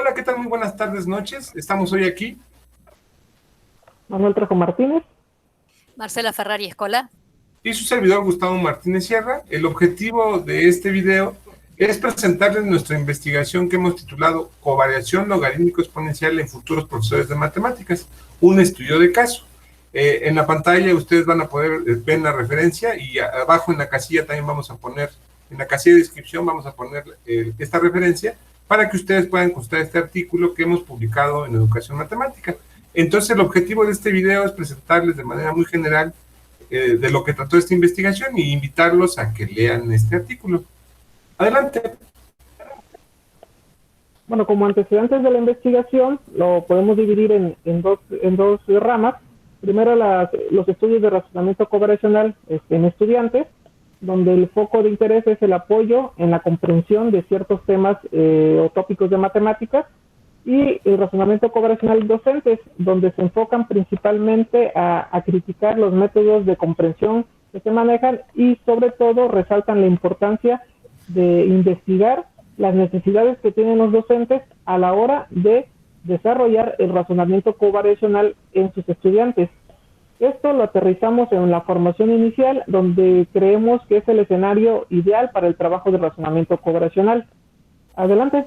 Hola, ¿qué tal? Muy buenas tardes, noches. Estamos hoy aquí. Manuel Trejo Martínez. Marcela Ferrari Escola. Y su servidor Gustavo Martínez Sierra. El objetivo de este video es presentarles nuestra investigación que hemos titulado Covariación logarítmico exponencial en futuros profesores de matemáticas, un estudio de caso. En la pantalla ustedes van a poder ver la referencia y abajo en la casilla también vamos a poner, en la casilla de descripción vamos a poner esta referencia para que ustedes puedan consultar este artículo que hemos publicado en Educación Matemática. Entonces el objetivo de este video es presentarles de manera muy general de lo que trató esta investigación y invitarlos a que lean este artículo. Adelante. Bueno, como antecedentes de la investigación, lo podemos dividir en dos ramas. Primero, los estudios de razonamiento covariacional en estudiantes, donde el foco de interés es el apoyo en la comprensión de ciertos temas o tópicos de matemáticas, y el razonamiento covariacional docentes, donde se enfocan principalmente a criticar los métodos de comprensión que se manejan y sobre todo resaltan la importancia de investigar las necesidades que tienen los docentes a la hora de desarrollar el razonamiento covariacional en sus estudiantes. Esto lo aterrizamos en la formación inicial, donde creemos que es el escenario ideal para el trabajo de razonamiento covariacional. Adelante.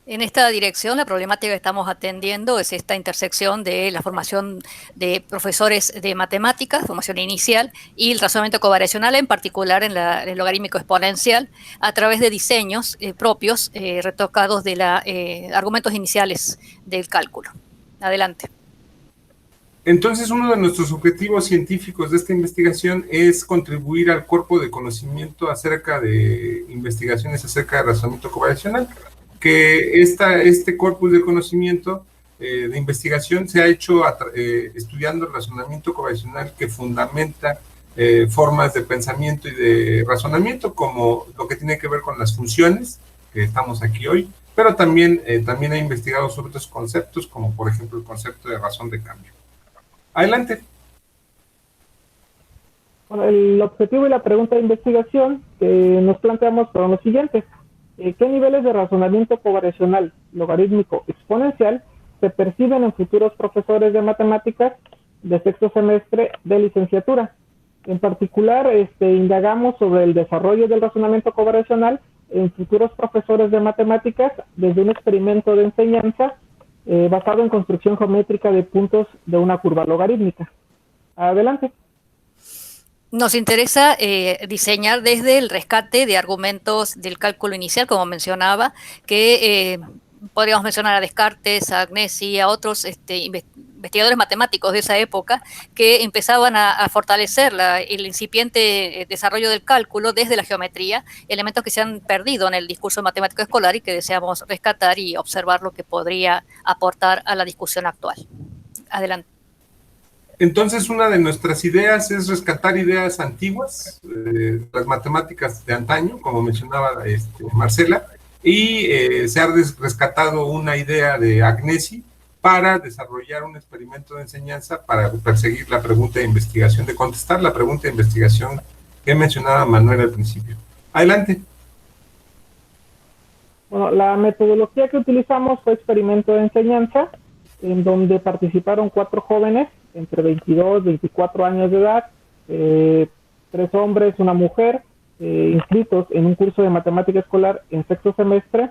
En esta dirección, la problemática que estamos atendiendo es esta intersección de la formación de profesores de matemáticas, formación inicial, y el razonamiento covariacional, en particular en el logarítmico exponencial, a través de diseños propios, retocados de argumentos iniciales del cálculo. Adelante. Entonces, uno de nuestros objetivos científicos de esta investigación es contribuir al cuerpo de conocimiento acerca de investigaciones acerca de razonamiento covariacional, que este corpus de conocimiento de investigación se ha hecho estudiando el razonamiento covariacional que fundamenta formas de pensamiento y de razonamiento, como lo que tiene que ver con las funciones, que estamos aquí hoy, pero también ha investigado sobre otros conceptos, como por ejemplo el concepto de razón de cambio. Adelante. Bueno, el objetivo y la pregunta de investigación que nos planteamos fueron los siguientes. ¿Qué niveles de razonamiento covariacional logarítmico exponencial se perciben en futuros profesores de matemáticas de sexto semestre de licenciatura? En particular, indagamos sobre el desarrollo del razonamiento covariacional en futuros profesores de matemáticas desde un experimento de enseñanza basado en construcción geométrica de puntos de una curva logarítmica. Adelante. Nos interesa diseñar desde el rescate de argumentos del cálculo inicial, como mencionaba, que podríamos mencionar a Descartes, a Agnesi, a otros investigadores matemáticos de esa época, que empezaban a fortalecer el incipiente desarrollo del cálculo desde la geometría, elementos que se han perdido en el discurso matemático escolar y que deseamos rescatar y observar lo que podría aportar a la discusión actual. Adelante. Entonces, una de nuestras ideas es rescatar ideas antiguas, las matemáticas de antaño, como mencionaba Marcela, y se ha rescatado una idea de Agnesi para desarrollar un experimento de enseñanza para perseguir la pregunta de investigación, de contestar la pregunta de investigación que mencionaba Manuel al principio. Adelante. Bueno, la metodología que utilizamos fue experimento de enseñanza, en donde participaron 4 jóvenes entre 22 y 24 años de edad, 3 hombres, una mujer, inscritos en un curso de matemática escolar en sexto semestre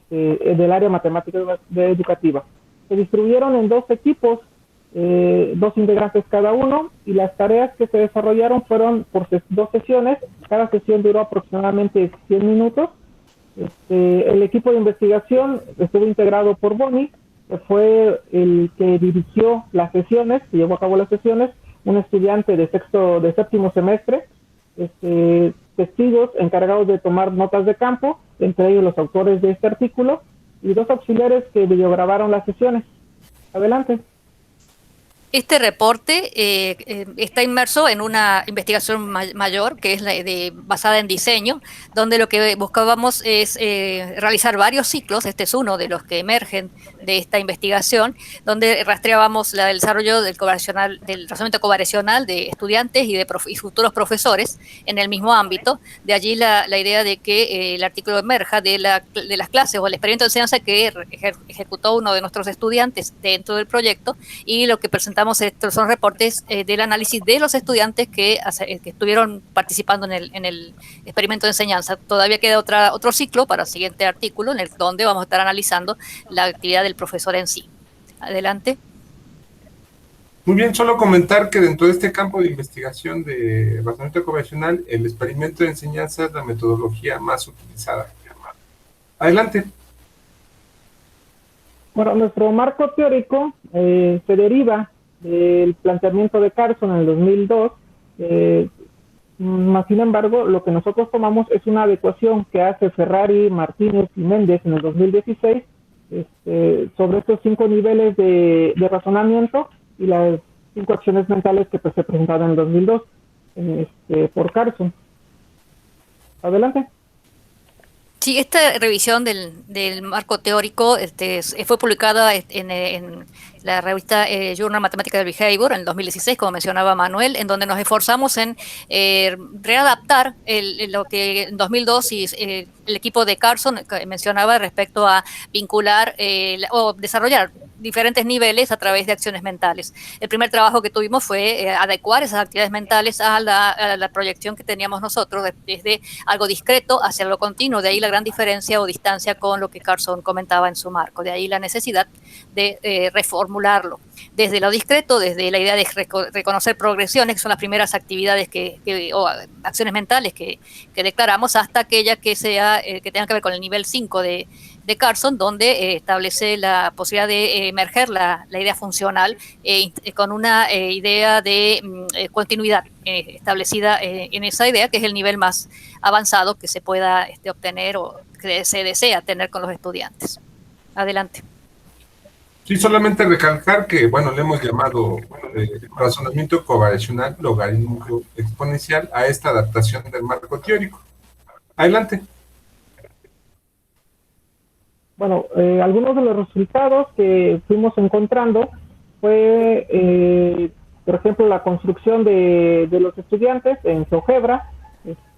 del área matemática educativa. Se distribuyeron en 2 equipos, 2 integrantes cada uno, y las tareas que se desarrollaron fueron por 2 sesiones. Cada sesión duró aproximadamente 100 minutos. El equipo de investigación estuvo integrado por Bonnie, que fue el que dirigió las sesiones, que llevó a cabo las sesiones, un estudiante de séptimo semestre, testigos encargados de tomar notas de campo, entre ellos los autores de este artículo, y 2 auxiliares que videograbaron las sesiones. Adelante. Este reporte está inmerso en una investigación mayor que es basada en diseño, donde lo que buscábamos es realizar varios ciclos. Este es uno de los que emergen de esta investigación, donde rastreábamos el desarrollo del razonamiento covariacional de estudiantes y futuros profesores en el mismo ámbito. De allí la idea de que el artículo emerja de las clases o el experimento de enseñanza que ejecutó uno de nuestros estudiantes dentro del proyecto, y lo que presentamos estos son reportes del análisis de los estudiantes que estuvieron participando en el experimento de enseñanza. Todavía queda otro ciclo para el siguiente artículo, donde vamos a estar analizando la actividad del profesor en sí. Adelante. Muy bien, solo comentar que dentro de este campo de investigación de razonamiento convencional, el experimento de enseñanza es la metodología más utilizada. Adelante. Bueno, nuestro marco teórico se deriva del planteamiento de Carson en el 2002, sin embargo, lo que nosotros tomamos es una adecuación que hace Ferrari, Martínez y Méndez en el 2016 sobre estos 5 niveles de razonamiento y las 5 acciones mentales que se presentaron en el 2002 por Carson. Adelante. Sí, esta revisión del marco teórico fue publicada en la revista Journal Mathematical Behavior en el 2016, como mencionaba Manuel, en donde nos esforzamos en readaptar lo que en 2002 el equipo de Carson mencionaba respecto a vincular o desarrollar diferentes niveles a través de acciones mentales. El primer trabajo que tuvimos fue adecuar esas actividades mentales a la proyección que teníamos nosotros desde algo discreto hacia lo continuo. De ahí la gran diferencia o distancia con lo que Carson comentaba en su marco. De ahí la necesidad de reformularlo. Desde lo discreto, desde la idea de reconocer progresiones, que son las primeras actividades o acciones mentales que declaramos, hasta aquella que tenga que ver con el nivel 5 de Carson, donde establece la posibilidad de emerger la idea funcional con una idea de continuidad establecida en esa idea, que es el nivel más avanzado que se pueda obtener o que se desea tener con los estudiantes. Adelante. Sí, solamente recalcar que, le hemos llamado razonamiento covariacional logarítmico exponencial a esta adaptación del marco teórico. Adelante. Bueno, algunos de los resultados que fuimos encontrando fue, por ejemplo, la construcción de los estudiantes en GeoGebra,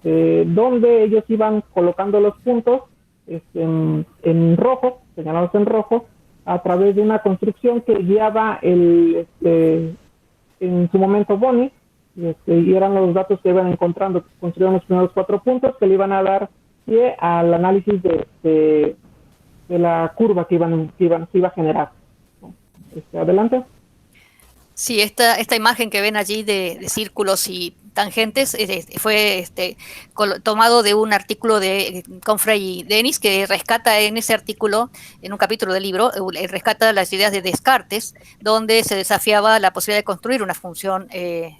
donde ellos iban colocando los puntos en rojo, señalados en rojo, a través de una construcción que guiaba en su momento Bonnie, y eran los datos que iban encontrando, construyeron los primeros 4 puntos que le iban a dar pie al análisis de la curva que iba a generar. Adelante. Sí, esta imagen que ven allí de círculos y tangentes fue tomado de un artículo de Confrey y Dennis, que rescata en ese artículo, en un capítulo del libro, rescata las ideas de Descartes, donde se desafiaba la posibilidad de construir una función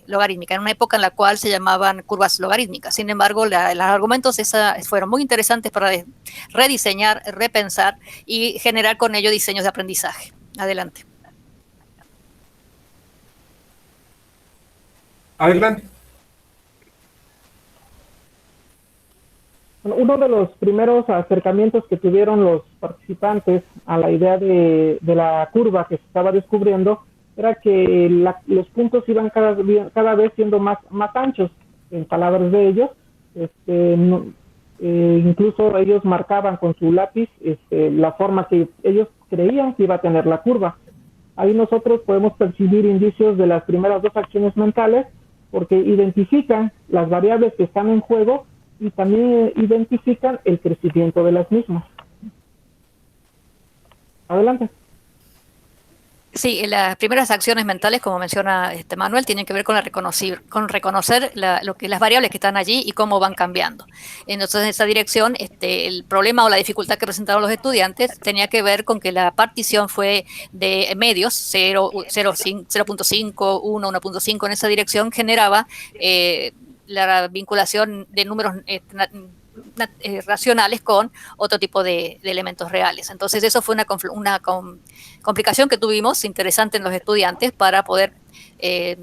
logarítmica, en una época en la cual se llamaban curvas logarítmicas. Sin embargo, los argumentos fueron muy interesantes para rediseñar, repensar y generar con ello diseños de aprendizaje. Adelante. Adelante. Uno de los primeros acercamientos que tuvieron los participantes a la idea de la curva que se estaba descubriendo era que los puntos iban cada vez siendo más anchos, en palabras de ellos. Incluso ellos marcaban con su lápiz la forma que ellos creían que iba a tener la curva. Ahí nosotros podemos percibir indicios de las primeras 2 acciones mentales, porque identifican las variables que están en juego y también identifican el crecimiento de las mismas. Adelante. Sí, las primeras acciones mentales, como menciona Manuel, tienen que ver con reconocer las variables que están allí y cómo van cambiando. Entonces, en esa dirección, el problema o la dificultad que presentaron los estudiantes tenía que ver con que la partición fue de medios, 0, 0.5, 1, 1.5, en esa dirección generaba la vinculación de números racionales con otro tipo de elementos reales. Entonces eso fue una complicación que tuvimos interesante en los estudiantes para poder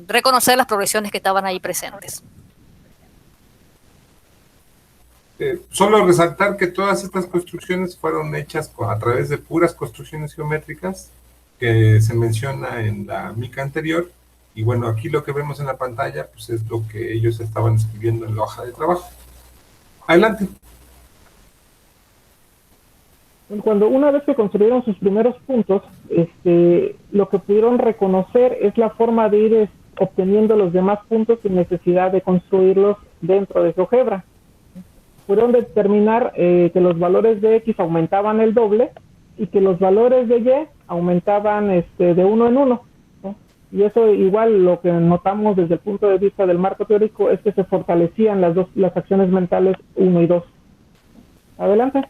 reconocer las progresiones que estaban ahí presentes. Solo resaltar que todas estas construcciones fueron hechas a través de puras construcciones geométricas que se menciona en la mica anterior, y bueno, aquí lo que vemos en la pantalla pues es lo que ellos estaban escribiendo en la hoja de trabajo. Adelante. Cuando una vez que construyeron sus primeros puntos, lo que pudieron reconocer es la forma de ir obteniendo los demás puntos sin necesidad de construirlos dentro de GeoGebra. Pudieron determinar que los valores de X aumentaban el doble y que los valores de Y aumentaban de uno en uno, ¿no? Y eso igual lo que notamos desde el punto de vista del marco teórico es que se fortalecían las acciones mentales 1 y 2. Adelante.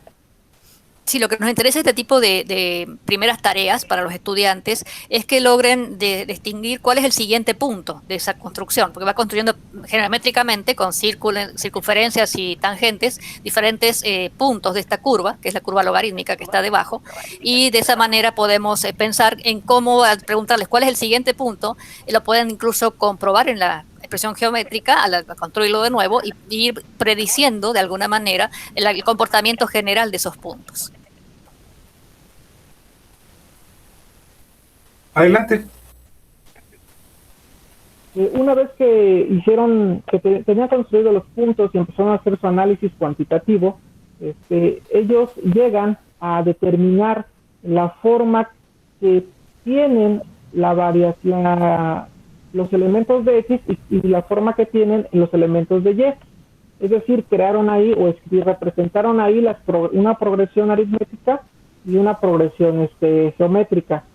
Sí, lo que nos interesa este tipo de primeras tareas para los estudiantes es que logren distinguir cuál es el siguiente punto de esa construcción, porque va construyendo geométricamente con circunferencias y tangentes diferentes puntos de esta curva, que es la curva logarítmica que está debajo, y de esa manera podemos pensar en cómo, al preguntarles cuál es el siguiente punto, lo pueden incluso comprobar en la expresión geométrica al construirlo de nuevo y ir prediciendo de alguna manera el comportamiento general de esos puntos. Adelante. Una vez que tenían construidos los puntos y empezaron a hacer su análisis cuantitativo, ellos llegan a determinar la forma que tienen la variación, los elementos de X y la forma que tienen los elementos de Y. Es decir, crearon ahí o representaron ahí una progresión aritmética y una progresión geométrica.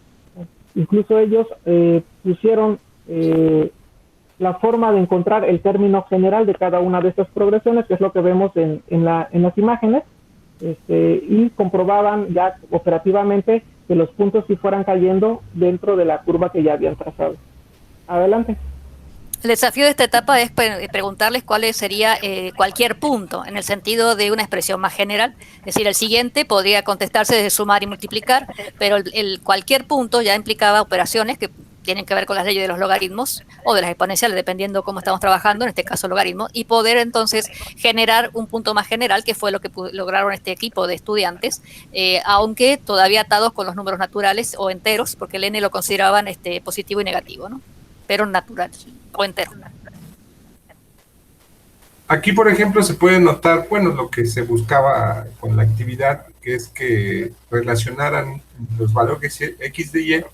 Incluso ellos pusieron la forma de encontrar el término general de cada una de estas progresiones, que es lo que vemos en las imágenes, y comprobaban ya operativamente que los puntos sí fueran cayendo dentro de la curva que ya habían trazado. Adelante. El desafío de esta etapa es preguntarles cuál sería cualquier punto, en el sentido de una expresión más general. Es decir, el siguiente podría contestarse desde sumar y multiplicar, pero el cualquier punto ya implicaba operaciones que tienen que ver con las leyes de los logaritmos o de las exponenciales, dependiendo cómo estamos trabajando, en este caso logaritmos, y poder entonces generar un punto más general, que fue lo que lograron este equipo de estudiantes, aunque todavía atados con los números naturales o enteros, porque el n lo consideraban positivo y negativo, ¿no? Pero natural o entero. Aquí, por ejemplo, se puede notar, bueno, lo que se buscaba con la actividad, que es que relacionaran los valores X de Y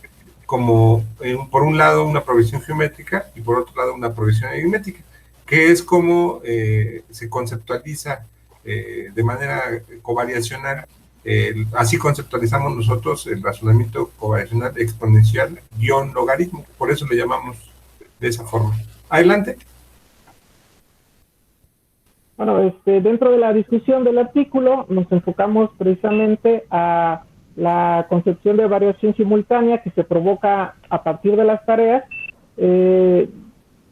como, por un lado, una progresión geométrica y por otro lado, una progresión aritmética, que es como se conceptualiza de manera covariacional. Así conceptualizamos nosotros el razonamiento covariacional exponencial guión logaritmo, por eso le llamamos de esa forma. Adelante. Bueno, dentro de la discusión del artículo nos enfocamos precisamente a la concepción de variación simultánea que se provoca a partir de las tareas,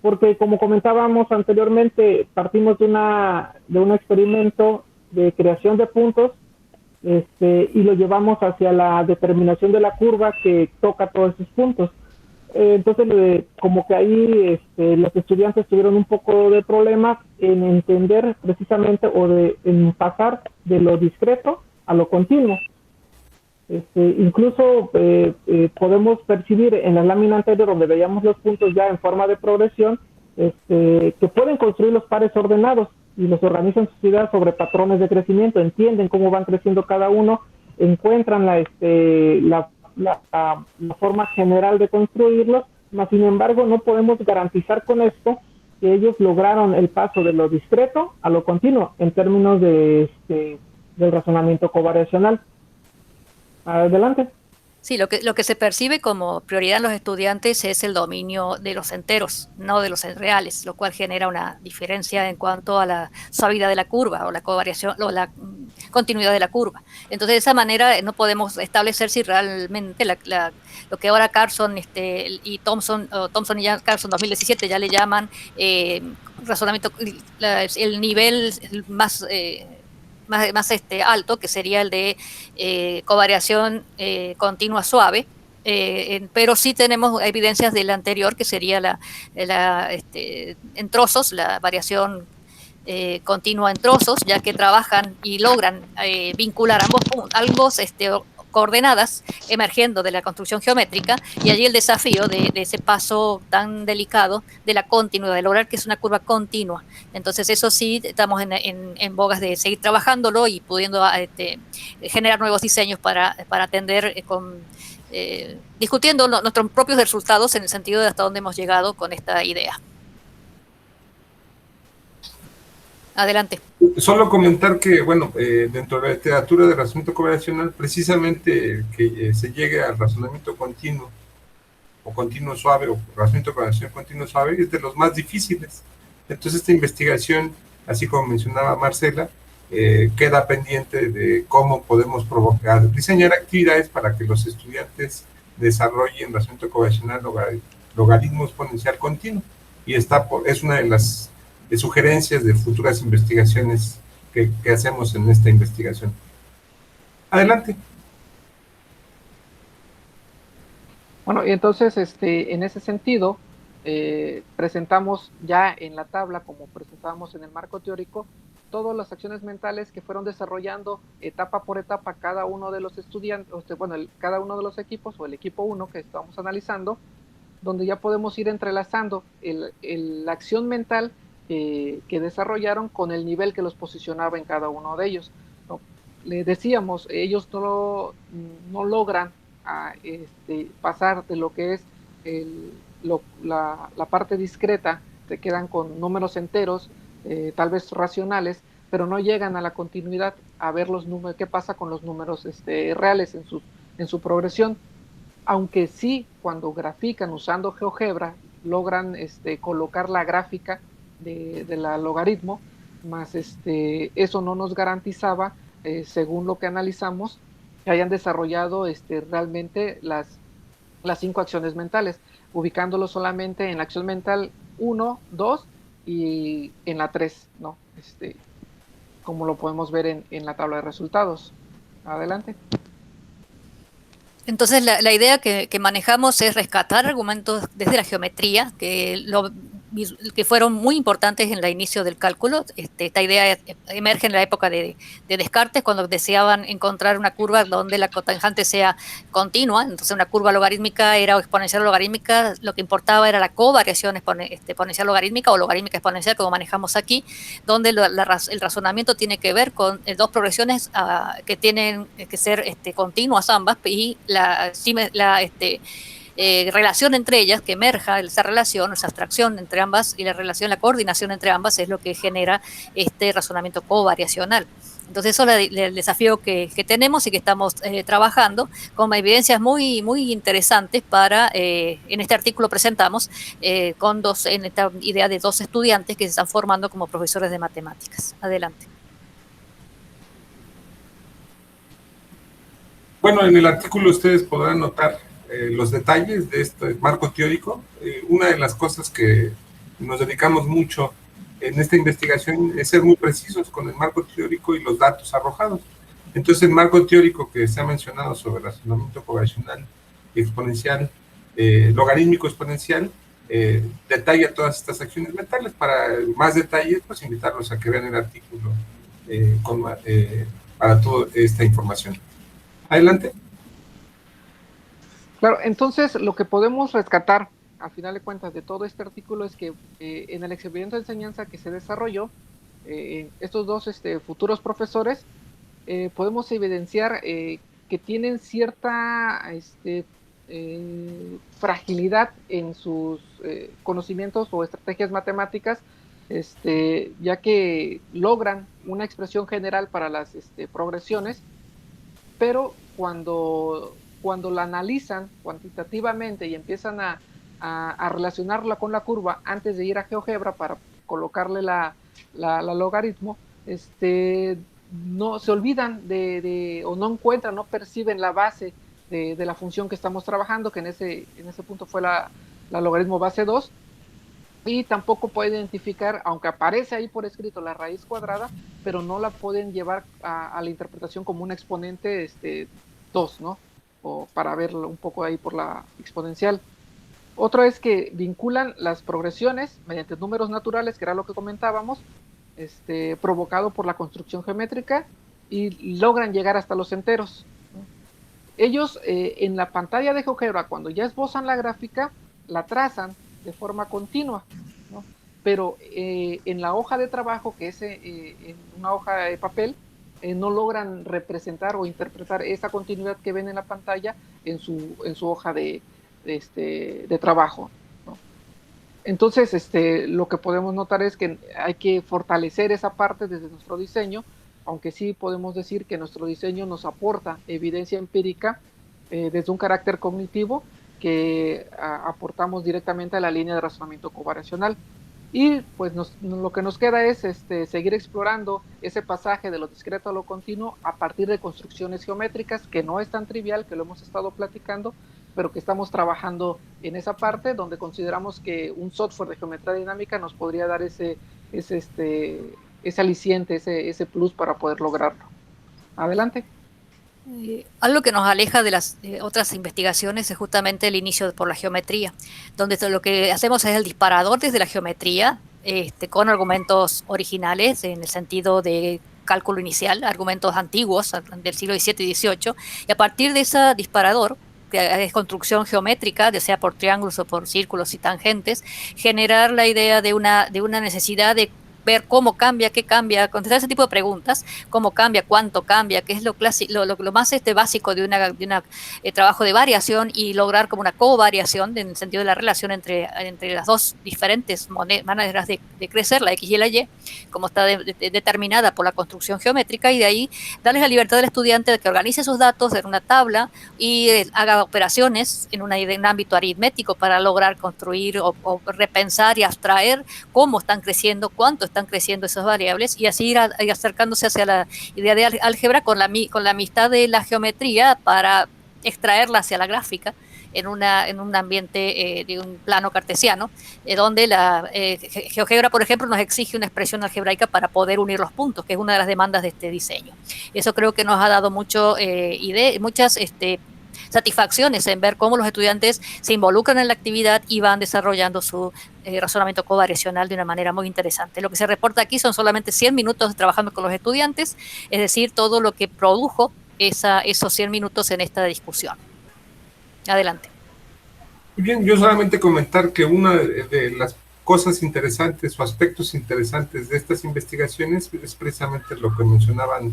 porque como comentábamos anteriormente, partimos de un experimento de creación de puntos y lo llevamos hacia la determinación de la curva que toca todos esos puntos. Entonces, como que ahí los estudiantes tuvieron un poco de problemas en entender precisamente en pasar de lo discreto a lo continuo. Incluso podemos percibir en la lámina anterior, donde veíamos los puntos ya en forma de progresión, que pueden construir los pares ordenados y los organizan sus ideas sobre patrones de crecimiento, entienden cómo van creciendo cada uno, encuentran la forma general de construirlos, mas sin embargo no podemos garantizar con esto que ellos lograron el paso de lo discreto a lo continuo en términos del razonamiento covariacional. Adelante. Sí, lo que se percibe como prioridad en los estudiantes es el dominio de los enteros, no de los reales, lo cual genera una diferencia en cuanto a la suavidad de la curva o la covariación o la continuidad de la curva. Entonces, de esa manera no podemos establecer si realmente lo que ahora Carson y Thompson y Carson 2017 ya le llaman razonamiento, el nivel más alto, que sería el de covariación continua suave. Pero sí tenemos evidencias del anterior, que sería en trozos, la variación continua en trozos, ya que trabajan y logran vincular ambos coordenadas emergiendo de la construcción geométrica, y allí el desafío de ese paso tan delicado de la continuidad, de lograr que es una curva continua. Entonces eso sí, estamos en bogas de seguir trabajándolo y pudiendo generar nuevos diseños para atender discutiendo nuestros propios resultados en el sentido de hasta dónde hemos llegado con esta idea. Adelante. Solo comentar que, bueno, dentro de la literatura de razonamiento covariacional, precisamente que se llegue al razonamiento continuo, o continuo suave, o razonamiento de covariación continuo suave, es de los más difíciles. Entonces, esta investigación, así como mencionaba Marcela, queda pendiente de cómo podemos diseñar actividades para que los estudiantes desarrollen razonamiento covariacional logaritmo exponencial continuo. Y es una de las sugerencias de futuras investigaciones que hacemos en esta investigación. Adelante. Bueno, y entonces en ese sentido presentamos ya en la tabla, como presentábamos en el marco teórico, todas las acciones mentales que fueron desarrollando etapa por etapa cada uno de los estudiantes, cada uno de los equipos, o el equipo 1 que estamos analizando, donde ya podemos ir entrelazando la acción mental que desarrollaron con el nivel que los posicionaba en cada uno de ellos, ¿no? Le decíamos, ellos no logran pasar de lo que es la parte discreta, se quedan con números enteros, tal vez racionales, pero no llegan a la continuidad, a ver los números, qué pasa con los números reales en su progresión, aunque sí, cuando grafican usando GeoGebra, logran colocar la gráfica de la logaritmo, más eso no nos garantizaba, según lo que analizamos, que hayan desarrollado realmente las 5 acciones mentales, ubicándolo solamente en la acción mental 1, 2 y en la 3, ¿no? Como lo podemos ver en la tabla de resultados. Adelante. Entonces la idea que manejamos es rescatar argumentos desde la geometría que fueron muy importantes en el inicio del cálculo. Esta idea emerge en la época de Descartes, cuando deseaban encontrar una curva donde la cotangente sea continua. Entonces una curva logarítmica o exponencial logarítmica, lo que importaba era la covariación exponencial logarítmica o logarítmica exponencial, como manejamos aquí, donde el razonamiento tiene que ver con dos progresiones que tienen que ser continuas ambas, y la relación entre ellas, que emerja esa relación, esa abstracción entre ambas, y la coordinación entre ambas es lo que genera este razonamiento covariacional. Entonces eso es el desafío que tenemos y que estamos trabajando con evidencias muy, muy interesantes en este artículo presentamos en esta idea de 2 estudiantes que se están formando como profesores de matemáticas. Adelante. Bueno, en el artículo ustedes podrán notar los detalles de este marco teórico. Una de las cosas que nos dedicamos mucho en esta investigación es ser muy precisos con el marco teórico y los datos arrojados. Entonces, el marco teórico que se ha mencionado sobre razonamiento covariacional exponencial, logarítmico exponencial, detalla todas estas acciones mentales. Para más detalles, pues invitarlos a que vean el artículo para toda esta información. Adelante. Claro, entonces lo que podemos rescatar, al final de cuentas, de todo este artículo es que en el experimento de enseñanza que se desarrolló, estos 2 futuros profesores, podemos evidenciar que tienen cierta fragilidad en sus conocimientos o estrategias matemáticas, ya que logran una expresión general para las progresiones, pero cuando la analizan cuantitativamente y empiezan a relacionarla con la curva antes de ir a GeoGebra para colocarle la logaritmo, no se olvidan o no encuentran, no perciben la base de la función que estamos trabajando, que en ese punto fue la logaritmo base 2, y tampoco puede identificar, aunque aparece ahí por escrito la raíz cuadrada, pero no la pueden llevar a la interpretación como un exponente 2, ¿no? O para verlo un poco ahí por la exponencial. Otro es que vinculan las progresiones mediante números naturales, que era lo que comentábamos, provocado por la construcción geométrica, y logran llegar hasta los enteros. Ellos en la pantalla de GeoGebra, cuando ya esbozan la gráfica, la trazan de forma continua, ¿no? Pero en la hoja de trabajo, que es en una hoja de papel, no logran representar o interpretar esa continuidad que ven en la pantalla en su hoja de trabajo, ¿no? Entonces, lo que podemos notar es que hay que fortalecer esa parte desde nuestro diseño, aunque sí podemos decir que nuestro diseño nos aporta evidencia empírica desde un carácter cognitivo que aportamos directamente a la línea de razonamiento covariacional. Y pues lo que nos queda es seguir explorando ese pasaje de lo discreto a lo continuo a partir de construcciones geométricas, que no es tan trivial, que lo hemos estado platicando, pero que estamos trabajando en esa parte donde consideramos que un software de geometría dinámica nos podría dar ese aliciente, ese plus para poder lograrlo. Adelante. Algo que nos aleja de las otras investigaciones es justamente el inicio por la geometría, donde lo que hacemos es el disparador desde la geometría, con argumentos originales en el sentido de cálculo inicial, argumentos antiguos del siglo XVII y XVIII, y a partir de ese disparador, que es construcción geométrica, ya sea por triángulos o por círculos y tangentes, generar la idea de una necesidad de ver cómo cambia, qué cambia, contestar ese tipo de preguntas, cómo cambia, cuánto cambia, qué es lo más básico de una trabajo de variación, y lograr como una covariación en el sentido de la relación entre las dos diferentes maneras de crecer, la X y la Y, como está determinada por la construcción geométrica, y de ahí darles la libertad al estudiante de que organice sus datos en una tabla y haga operaciones en un ámbito aritmético para lograr construir o repensar y abstraer cómo están creciendo, cuánto están creciendo esas variables, y así ir acercándose hacia la idea de álgebra con la amistad de la geometría para extraerla hacia la gráfica en un ambiente de un plano cartesiano, donde la GeoGebra, por ejemplo, nos exige una expresión algebraica para poder unir los puntos, que es una de las demandas de este diseño. Eso creo que nos ha dado muchas satisfacciones en ver cómo los estudiantes se involucran en la actividad y van desarrollando su razonamiento covariacional de una manera muy interesante. Lo que se reporta aquí son solamente 100 minutos trabajando con los estudiantes, es decir, todo lo que produjo esos 100 minutos en esta discusión. Adelante. Bien, yo solamente comentar que una de las cosas interesantes o aspectos interesantes de estas investigaciones es precisamente lo que mencionaban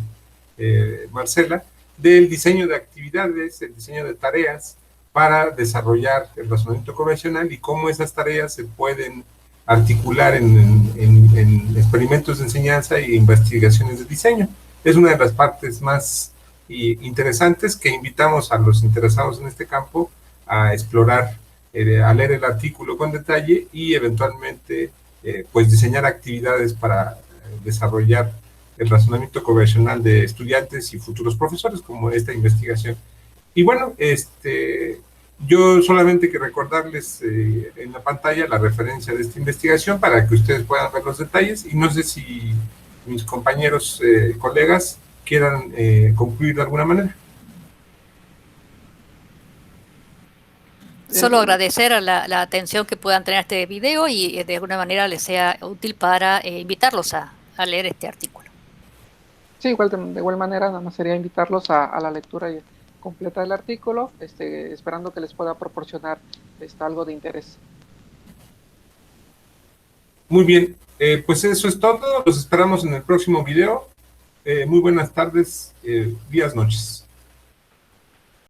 Marcela, del diseño de actividades, el diseño de tareas para desarrollar el razonamiento covariacional, y cómo esas tareas se pueden articular en experimentos de enseñanza e investigaciones de diseño. Es una de las partes más interesantes que invitamos a los interesados en este campo a explorar, a leer el artículo con detalle y eventualmente pues diseñar actividades para desarrollar el razonamiento covariacional de estudiantes y futuros profesores, como esta investigación. Y bueno, yo solamente que recordarles en la pantalla la referencia de esta investigación para que ustedes puedan ver los detalles, y no sé si mis compañeros, colegas, quieran concluir de alguna manera. Solo agradecer a la atención que puedan tener a este video, y de alguna manera les sea útil para invitarlos a leer este artículo. Sí, de igual manera, nada más sería invitarlos a la lectura completa del artículo, esperando que les pueda proporcionar algo de interés. Muy bien, pues eso es todo. Los esperamos en el próximo video. Muy buenas tardes, días, noches.